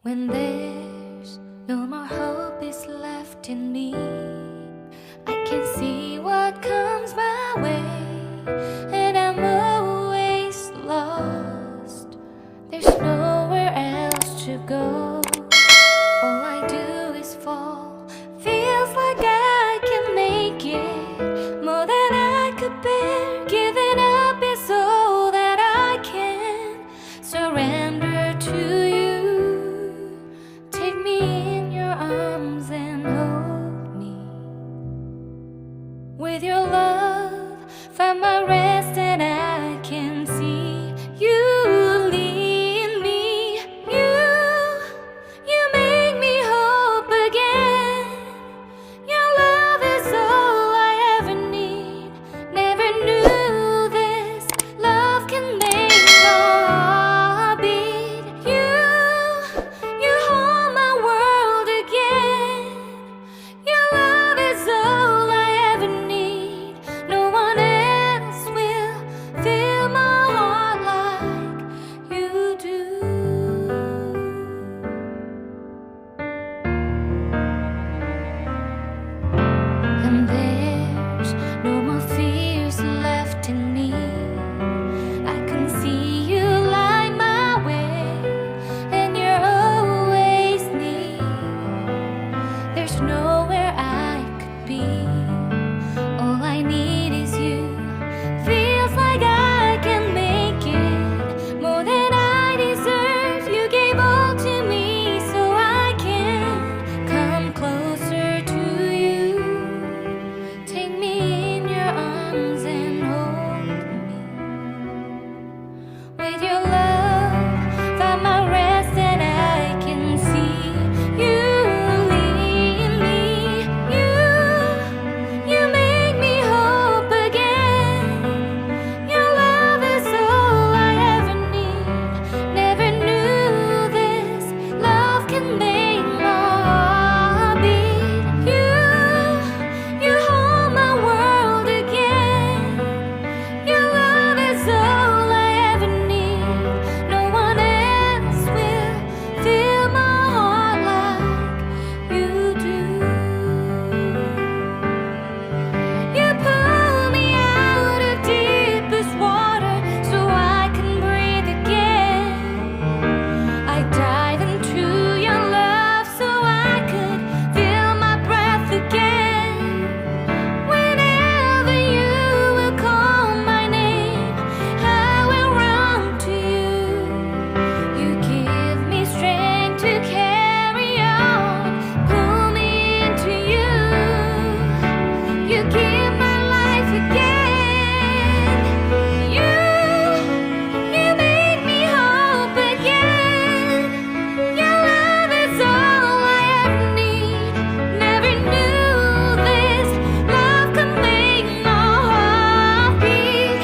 When there's no more hope is left in me, I can see what comes my way, and I'm always lost. There's nowhere else to go. All I do is fall. Feels like I can make it more than I could bear. Giving up is all that I can surrender to you. Take me in your arms and hold me. With your love, find my rest, and I can see you lead me. You make me hope again. Your love is all I ever need. Never knew this love can make my heart beat. You hold my world again. Your love is all I ever need. No one else will fill my heart like you do. And there's no more fears left in me. I can see you light my way, and you're always near. There's nowhere I could be. All I need is you. Feels like I can make it more than I deserve. You gave all to me so I can come closer to you. Take me in your arms and hold me. With your love, find my rest, and I can see you lead me. You make me hope again. Your love is all I ever need. Never knew this love can make my heart beat. You hold my world again. Your love is all I ever need. No one else will fill my heart like you do. You pull me out of deepest water so I can breathe again. I dive into your love so I could feel my breath again. Whenever you will call my name, I will run to you. You give me strength to carry on. Pull me into you. You give my life again. You make me hope again. Your love is all I ever need. Never knew this love could make my heart beat.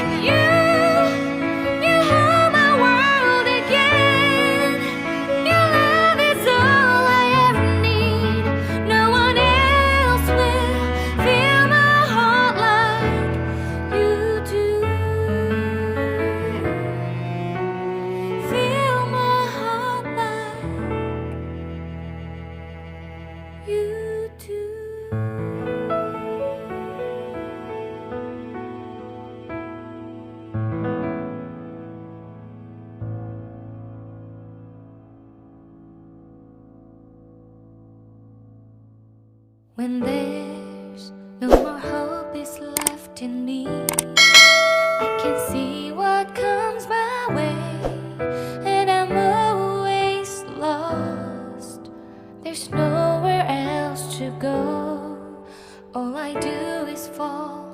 You hold my world again. Your love is all I ever need. No one else will fill my heart like you do. Fill my heart like you do. When there's no more hope is left in me, I can see what comes my way, and I'm always lost. There's nowhere else to go. All I do is fall.